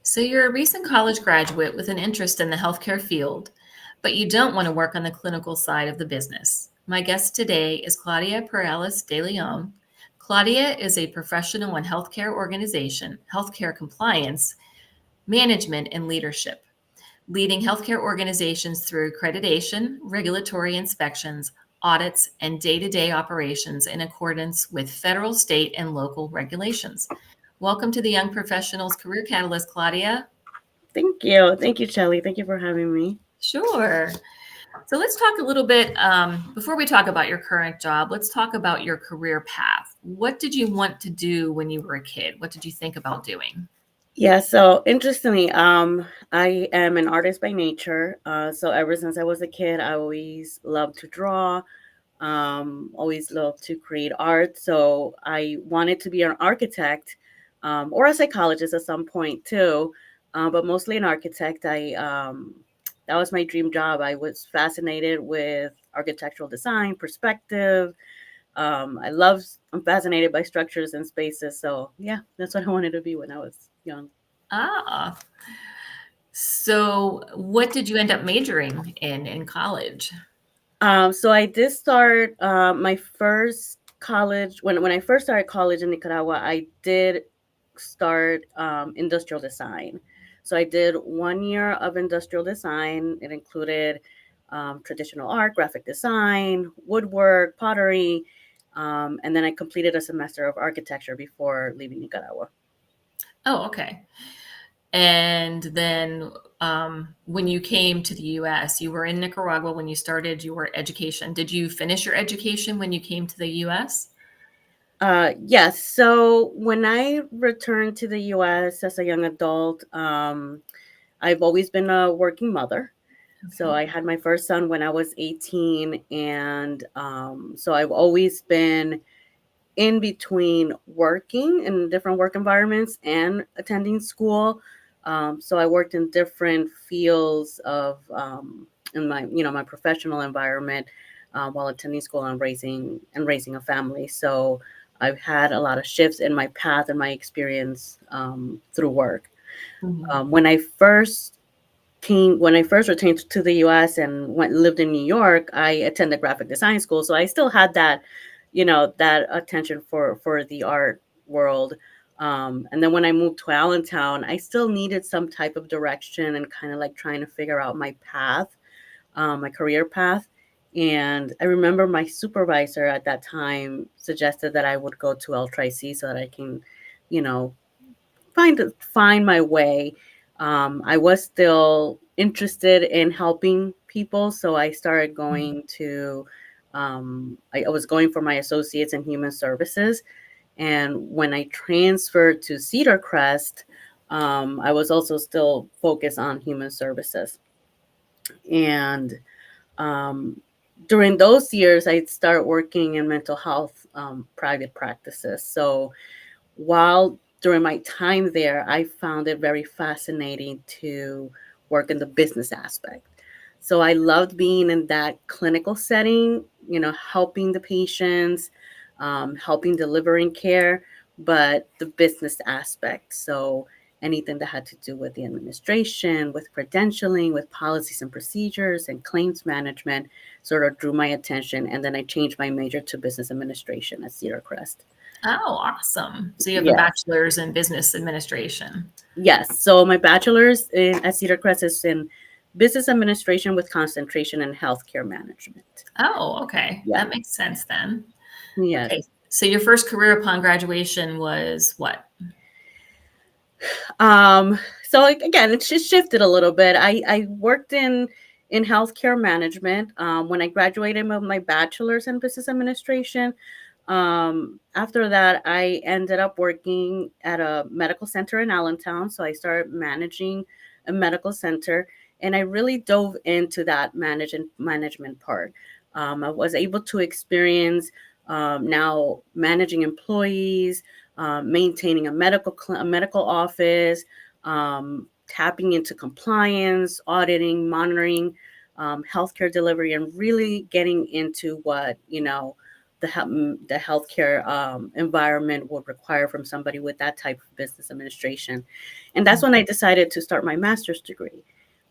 So you're a recent college graduate with an interest in the healthcare field, but you don't want to work on the clinical side of the business. My guest today is Claudia Perales de Leon. Claudia is a professional in healthcare organization, healthcare compliance, management, and leadership, leading healthcare organizations through accreditation, regulatory inspections, audits, and day to day operations in accordance with federal, state, and local regulations. Welcome to the Young Professionals Career Catalyst, Claudia. Thank you. Thank you, Shelly. Thank you for having me. Sure. So let's talk a little bit before we talk about your current job. Let's talk about your career path. What did you want to do when you were a kid? What did you think about doing? Yeah, so interestingly, I am an artist by nature. So ever since I was a kid, I always loved to draw, always loved to create art. So I wanted to be an architect, or a psychologist at some point too, but mostly an architect. That was my dream job. I was fascinated with architectural design, perspective. I'm fascinated by structures and spaces. So yeah, that's what I wanted to be when I was young. Ah, so what did you end up majoring in college? So I did start my first college when I first started college in Nicaragua. I did start industrial design. So I did 1 year of industrial design. It included traditional art, graphic design, woodwork, pottery, and then I completed a semester of architecture before leaving Nicaragua. Oh, okay. And then when you came to the US, you were in Nicaragua when you started your education. Did you finish your education when you came to the US? Yes. So when I returned to the U.S. as a young adult, I've always been a working mother. So Okay. I had my first son when I was 18, and so I've always been in between working in different work environments and attending school. So I worked in different fields of in my professional environment while attending school and raising a family. So I've had a lot of shifts in my path and my experience through work. Mhm. When I first returned to the US and lived in New York, I attended graphic design school. So I still had that, that attention for the art world. And then when I moved to Allentown, I still needed some type of direction and kind of like trying to figure out my path, my career path. And I remember my supervisor at that time suggested that I would go to LTRC so that I can, you know, find my way. I was still interested in helping people, so I started going to. I was going for my associates in human services, and when I transferred to Cedar Crest, I was also still focused on human services. And um, during those years, I'd start working in mental health private practices. So while during my time there, I found it very fascinating to work in the business aspect. So I loved being in that clinical setting, helping the patients, helping delivering care, but the business aspect. So anything that had to do with the administration, with credentialing, with policies and procedures and claims management sort of drew my attention. And then I changed my major to business administration at Cedar Crest. Oh, awesome. So you have a Yes. bachelor's in business administration. Yes. So my at Cedar Crest is in business administration with concentration in healthcare management. Oh, okay. Yeah. That makes sense then. Yes. Okay. So your first career upon graduation was what? So like, again, it's just shifted a little bit. I worked in healthcare management when I graduated with my bachelor's in business administration. After that, I ended up working at a medical center in Allentown. So I started managing a medical center, and I really dove into that management part. I was able to experience now managing employees, maintaining a medical office, tapping into compliance, auditing, monitoring, healthcare delivery, and really getting into what the healthcare environment would require from somebody with that type of business administration. And that's when I decided to start my master's degree.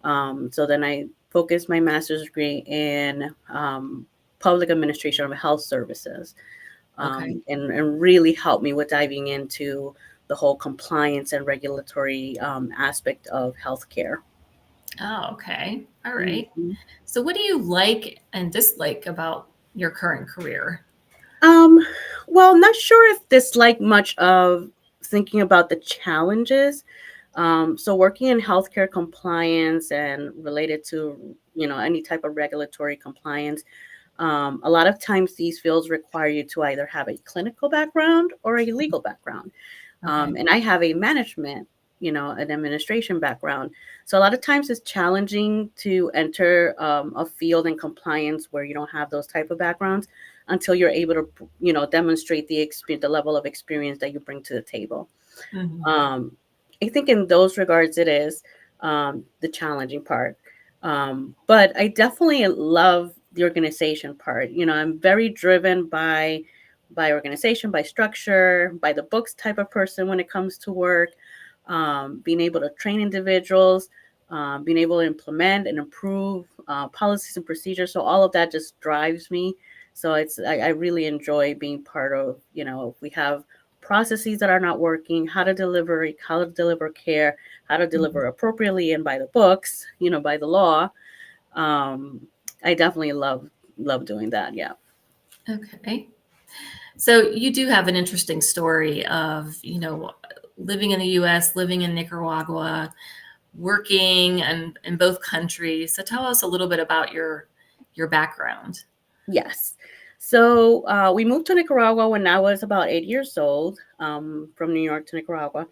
So then I focused my master's degree in public administration of health services, Okay. and really helped me with diving into the whole compliance and regulatory aspect of healthcare. Oh, okay. All right. Mhm. So, what do you like and dislike about your current career? Um, well, not sure if dislike much of thinking about the challenges. So working in healthcare compliance and related to, any type of regulatory compliance, a lot of times these fields require you to either have a clinical background or a legal background. Okay. And I have a management, an administration background. So a lot of times it's challenging to enter a field in compliance where you don't have those type of backgrounds until you're able to, demonstrate the level of experience that you bring to the table. Hmm. Um, I think in those regards, it is the challenging part. But I definitely love the organization part. I'm very driven by organization, by structure, by the books type of person when it comes to work. Being able to train individuals, being able to implement and improve policies and procedures. So all of that just drives me. So I really enjoy being part of, if we have processes that are not working, how to deliver care, how to Hmm. deliver appropriately and by the books, by the law. Um, I definitely love doing that. Yeah. Okay. So, you do have an interesting story of, living in the US, living in Nicaragua, working in both countries. So, tell us a little bit about your background. Yes. So we moved to Nicaragua when I was about 8 years old, from New York to Nicaragua.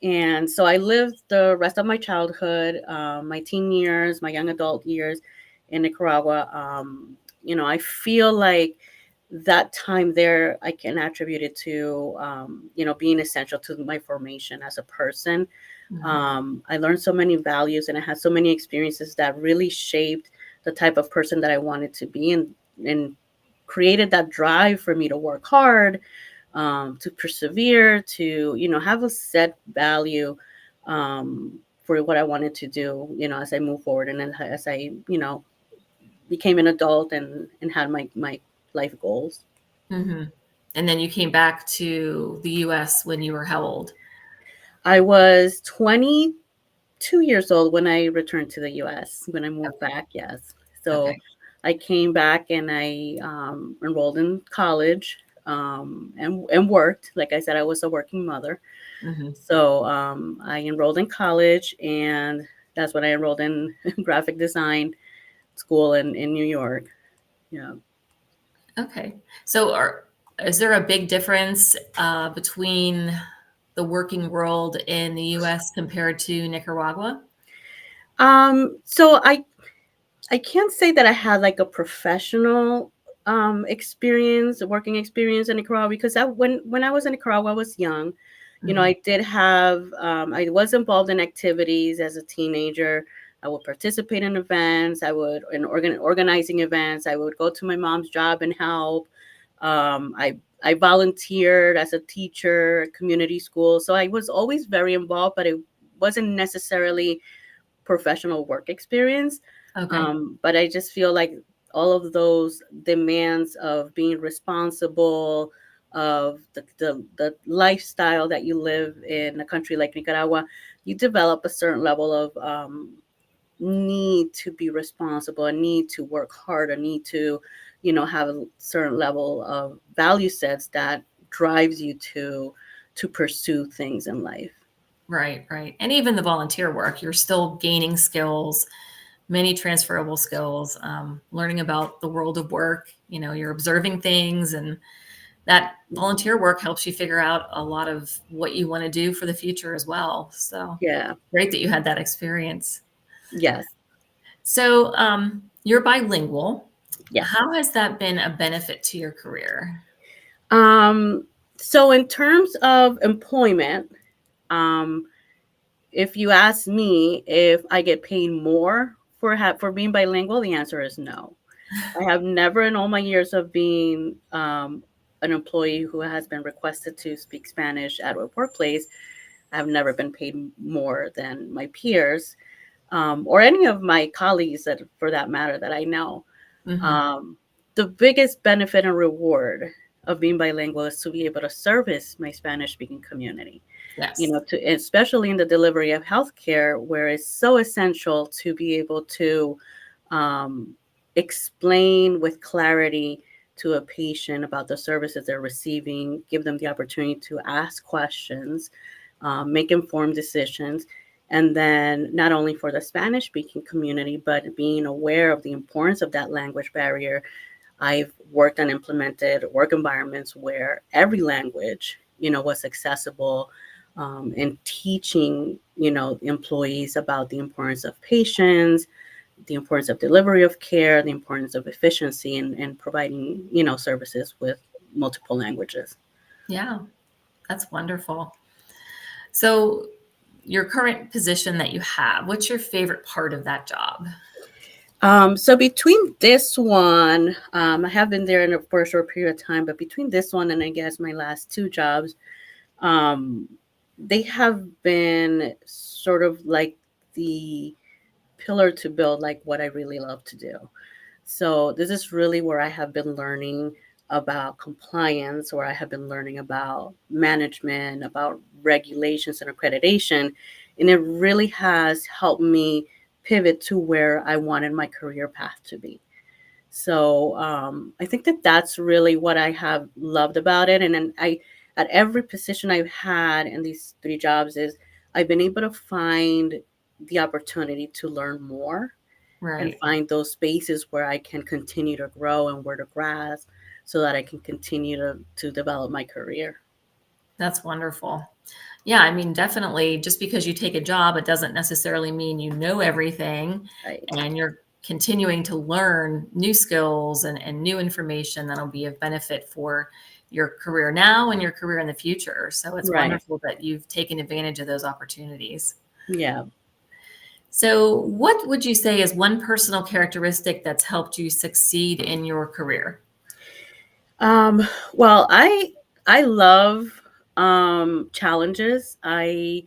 And so I lived the rest of my childhood, my teen years, my young adult years in Nicaragua. I feel like that time there, I can attribute it to, being essential to my formation as a person. Hmm. I learned so many values and I had so many experiences that really shaped the type of person that I wanted to be, and created that drive for me to work hard, to persevere, to have a set value, for what I wanted to do, as I move forward, and then as I became an adult and had my life goals. Hmm. And then you came back to the US when you were how old? I was 22 years old when I returned to the US, when I moved Okay. back, yes. So Okay. I came back and I enrolled in college, and worked. Like I said, I was a working mother. Hmm. So I enrolled in college, and that's when I enrolled in graphic design school in New York. Yeah. Okay. So, is there a big difference between the working world in the US compared to Nicaragua? So I can't say that I had like a professional experience, working experience in Nicaragua, because when I was in Nicaragua, I was young. Hmm. I did have I was involved in activities as a teenager. I would participate in events. I would in organizing events. I would go to my mom's job and help. I volunteered as a teacher at community school, so I was always very involved, but it wasn't necessarily professional work experience. Okay. But I just feel like all of those demands of being responsible, of the lifestyle that you live in a country like Nicaragua, you develop a certain level of need to be responsible, a need to work hard, a need to, have a certain level of value sets that drives you to pursue things in life. Right, right. And even the volunteer work, you're still gaining skills, many transferable skills, learning about the world of work. You're observing things, and that volunteer work helps you figure out a lot of what you want to do for the future as well. So Yeah. great that you had that experience. Yes. So you're bilingual. Yes. How has that been a benefit to your career? Um, so in terms of employment, um, if you ask me if I get paid more for being bilingual, the answer is no. I have never in all my years of being an employee who has been requested to speak Spanish at a workplace, I have never been paid more than my peers, or any of my colleagues that, for that matter, that I know. Hmm. Um, the biggest benefit and reward of being bilingual is to be able to service my Spanish speaking community. You Yes. know, to especially in the delivery of healthcare, where it's so essential to be able to um, explain with clarity to a patient about the services they're receiving, give them the opportunity to ask questions, make informed decisions. And then not only for the Spanish speaking community, but being aware of the importance of that language barrier. I've worked and implemented work environments where every language, was accessible, and teaching, employees about the importance of patience, the importance of delivery of care, the importance of efficiency, and providing, services with multiple languages. Yeah, that's wonderful. So, your current position that you have, what's your favorite part of that job? So between this one, I have been there for a short period of time, but between this one and I guess my last two jobs, um, they have been sort of like the pillar to build like what I really love to do. So this is really where I have been learning about compliance, where I have been learning about management, about regulations and accreditation. And it really has helped me pivot to where I wanted my career path to be. So I think that that's really what I have loved about it. And then at every position I've had in these three jobs is I've been able to find the opportunity to learn more and Right. find those spaces where I can continue to grow and where to grasp so that I can continue to develop my career. That's wonderful. Yeah, I mean, definitely just because you take a job, it doesn't necessarily mean you know everything, Right. and you're continuing to learn new skills and new information that'll be of benefit for your career now and your career in the future. So it's Right. wonderful that you've taken advantage of those opportunities. Yeah. So, what would you say is one personal characteristic that's helped you succeed in your career? Um, well, I love challenges. I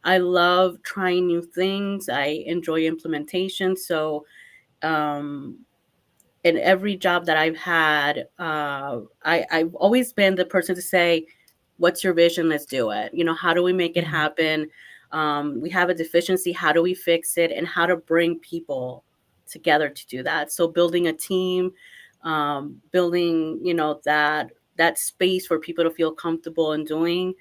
love trying new things. I enjoy implementation. So um in every job that I've had, I've always been the person to say, "What's your vision? Let's do it." How do we make it Mhm. happen? We have a deficiency. How do we fix it? And how to bring people together to do that. So building a team, building, that space for people to feel comfortable in doing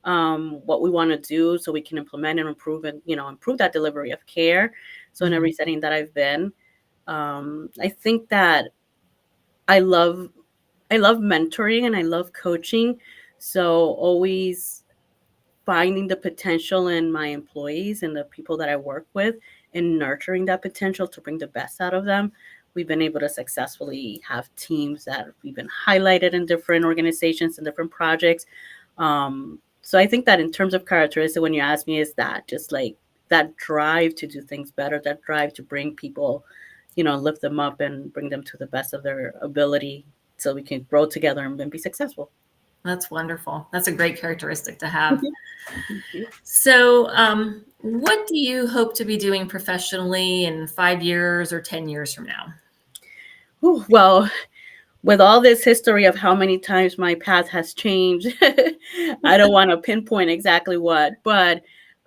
what we want to do, so we can implement and improve and improve that delivery of care. So in Mhm. every setting that I've been, I think that I love I love mentoring and I love coaching. So always finding the potential in my employees and the people that I work with and nurturing that potential to bring the best out of them. We've been able to successfully have teams that we've been highlighted in different organizations and different projects. So I think that in terms of characteristic, when you ask me, is that just like that drive to do things better, that drive to bring people, lift them up and bring them to the best of their ability so we can grow together and be successful. That's wonderful. That's a great characteristic to have. Thank you. So, what do you hope to be doing professionally in 5 years or 10 years from now? Whew, well, with all this history of how many times my path has changed, I don't want to pinpoint exactly what, but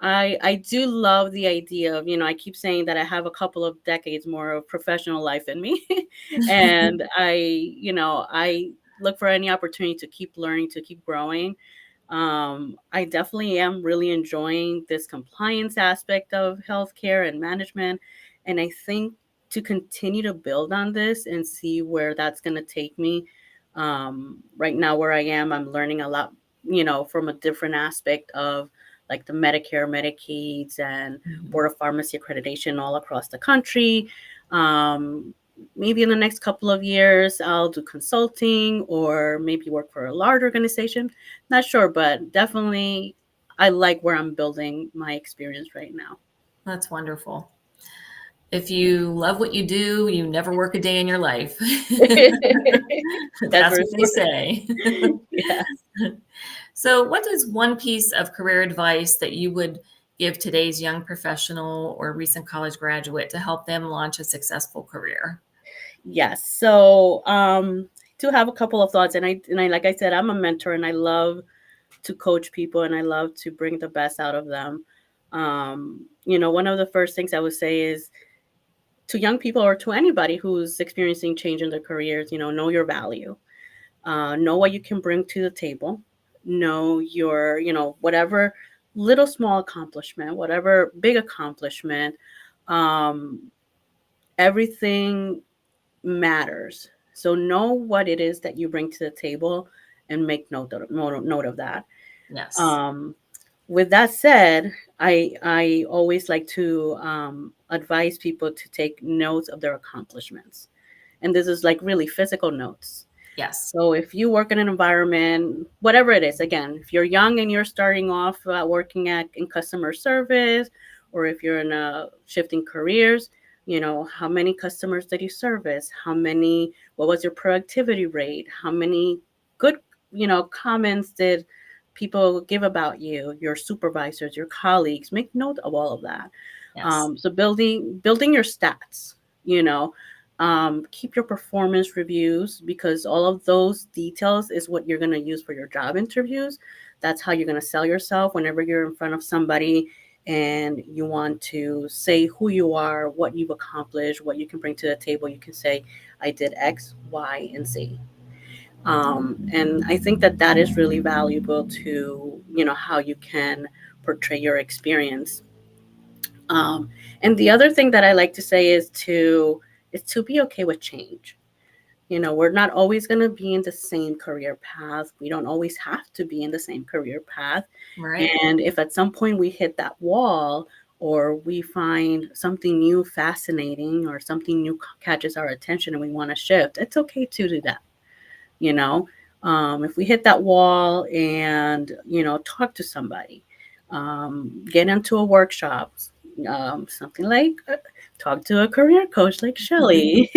I do love the idea of, I keep saying that I have a couple of decades more of professional life in me. And I look for any opportunity to keep learning, to keep growing. I definitely am really enjoying this compliance aspect of healthcare and management. And I think to continue to build on this and see where that's going to take me. Right now, where I am, I'm learning a lot, from a different aspect of like the Medicare, Medicaids, and Mhm. Board of Pharmacy accreditation all across the country. Maybe in the next couple of years, I'll do consulting or maybe work for a large organization. Not sure, but definitely I like where I'm building my experience right now. That's wonderful. If you love what you do, you never work a day in your life. That's That's for what they sure. say. Yeah. So, what is one piece of career advice that you would give today's young professional or recent college graduate to help them launch a successful career? Yes. So, to have a couple of thoughts, and I like I said, I'm a mentor, and I love to coach people, and I love to bring the best out of them. One of the first things I would say is to young people or to anybody who's experiencing change in their careers, know your value, know what you can bring to the table, know your, whatever little small accomplishment, whatever big accomplishment, um, everything matters. So know what it is that you bring to the table and make note of that. Yes. Um, with that said, I always like to advise people to take notes of their accomplishments, and this is like really physical notes. Yes. So if you work in an environment, whatever it is, again, if you're young and you're starting off working in customer service, or if you're in shifting careers, how many customers did you service? What was your productivity rate? How many good, comments did people give about you, your supervisors, your colleagues? Make note of all of that. Yes. So building your stats, you know, keep your performance reviews, because all of those details is what you're going to use for your job interviews. That's how you're going to sell yourself whenever you're in front of somebody and you want to say who you are, what you've accomplished, what you can bring to the table. You can say, I did X, Y, and Z. And I think that that is really valuable to, how you can portray your experience. Um, and the other thing that I like to say is to be okay with change. We're not always going to be in the same career path. We don't always have to be in the same career path. Right. And if at some point we hit that wall, or we find something new fascinating, or something new catches our attention and we want to shift, it's okay to do that. you know if we hit that wall, and talk to somebody, get into a workshop, something like talk to a career coach like Shelly.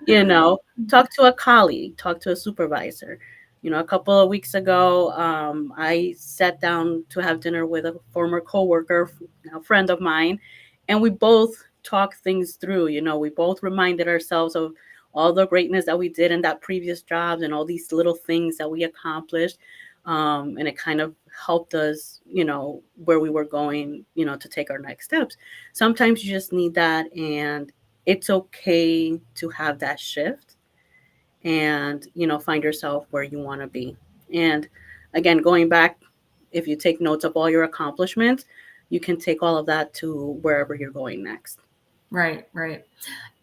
you know Talk to a colleague, talk to a supervisor. A couple of weeks ago, I sat down to have dinner with a former coworker, a friend of mine, and we both talked things through. We both reminded ourselves of all the greatness that we did in that previous jobs, and all these little things that we accomplished. And it kind of helped us, where we were going, to take our next steps. Sometimes you just need that, and it's okay to have that shift, and find yourself where you want to be. And again, going back, if you take notes of all your accomplishments, you can take all of that to wherever you're going next. Right. Right.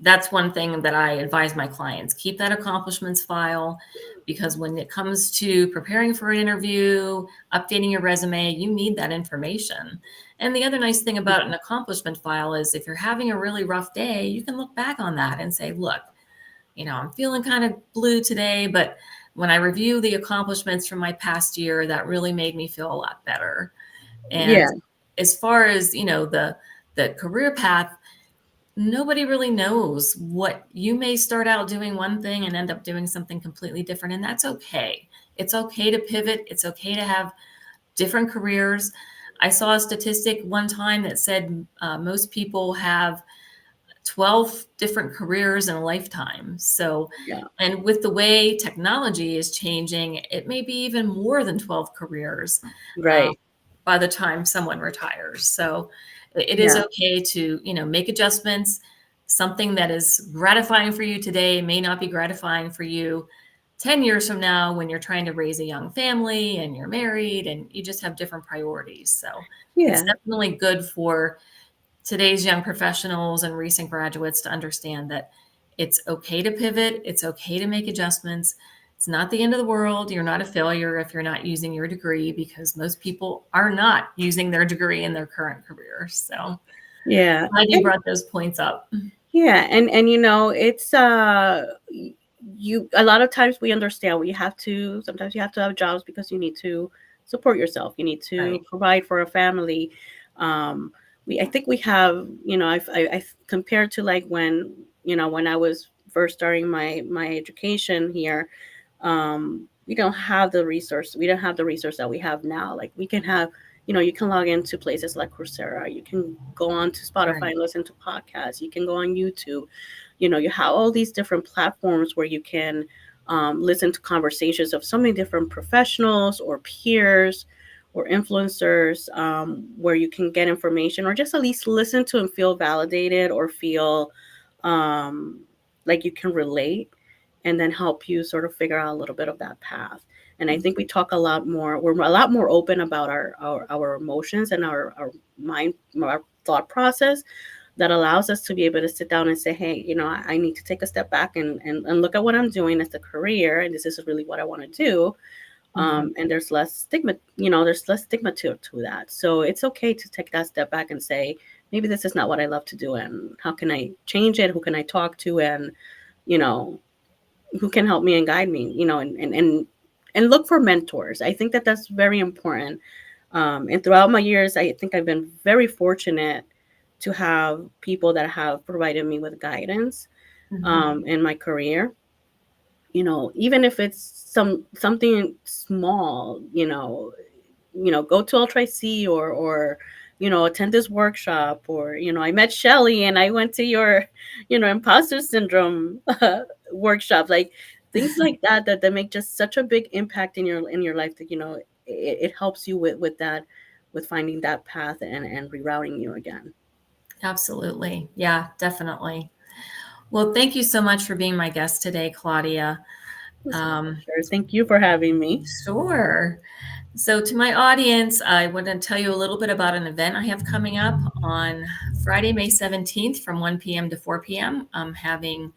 That's one thing that I advise my clients. Keep that accomplishments file, because when it comes to preparing for an interview, updating your resume, you need that information. And the other nice thing about an accomplishment file is if you're having a really rough day, you can look back on that and say, look, I'm feeling kind of blue today, but when I review the accomplishments from my past year, that really made me feel a lot better. And Yeah, as far as, the career path, nobody really knows what you may start out doing one thing and end up doing something completely different. And that's okay. It's okay to pivot. It's okay to have different careers. I saw a statistic one time that said most people have 12 different careers in a lifetime. So, yeah, and with the way technology is changing, it may be even more than 12 careers um, right. by the time someone retires. So it is Yeah, okay to, make adjustments. Something that is gratifying for you today may not be gratifying for you 10 years from now when you're trying to raise a young family and you're married and you just have different priorities. So it's yeah, definitely good for today's young professionals and recent graduates to understand that it's okay to pivot, it's okay to make adjustments. It's not the end of the world. You're not a failure if you're not using your degree, because most people are not using their degree in their current career. So yeah. glad you brought those points up. Yeah, and it's you a lot of times we understand we have to sometimes you have to have jobs because you need to support yourself. You need to Right. provide for a family. Um I think we have, I compared to like when, when I was first starting my education here, we don't have the resource. We don't have the resource that we have now. Like we can have, you can log into places like Coursera. You can go on to Spotify Right. and listen to podcasts. You can go on YouTube. You have all these different platforms where you can listen to conversations of so many different professionals or peers or influencers, where you can get information or just at least listen to and feel validated or feel um, like you can relate, and then help you sort of figure out a little bit of that path. And I think we talk a lot more, we're a lot more open about our emotions and our mind, our thought process, that allows us to be able to sit down and say, hey, I need to take a step back and look at what I'm doing as a career, and this is really what I want to do. Mhm. And there's less stigma, there's less stigma to that. So it's okay to take that step back and say, maybe this is not what I love to do, and how can I change it? Who can I talk to? And, you know, who can help me and guide me, and look for mentors. I think that that's very important. And throughout my years, I think I've been very fortunate to have people that have provided me with guidance Mhm. in my career. Even if it's something small, go to Ultra C, or attend this workshop, or I met Shelly and I went to your imposter syndrome workshop, like things like that make just such a big impact in your life, that it helps you with that, with finding that path, and rerouting you again. Absolutely. Yeah, definitely. Well, thank you so much for being my guest today, Claudia. It was a Um, pleasure. Thank you for having me. sure. So, to my audience, I want to tell you a little bit about an event I have coming up on Friday, May 17th from 1 p.m. to 4 p.m. I'm having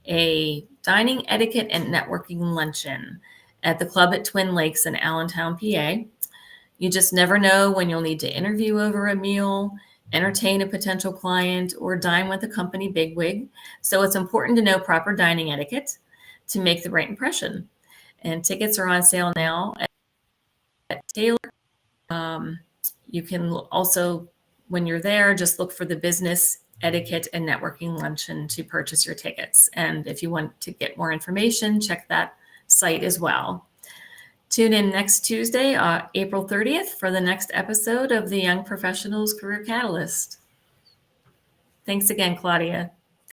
a dining etiquette and networking luncheon at the club at Twin Lakes in Allentown, PA. You just never know when you'll need to interview over a meal, entertain a potential client, or dine with a company bigwig. So it's important to know proper dining etiquette to make the right impression. And tickets are on sale now at Taylor. Um, you can also, when you're there, just look for the business etiquette and networking luncheon to purchase your tickets. And if you want to get more information, check that site as well. Tune in next Tuesday, April 30th, for the next episode of the Young Professionals Career Catalyst. Thanks again, Claudia.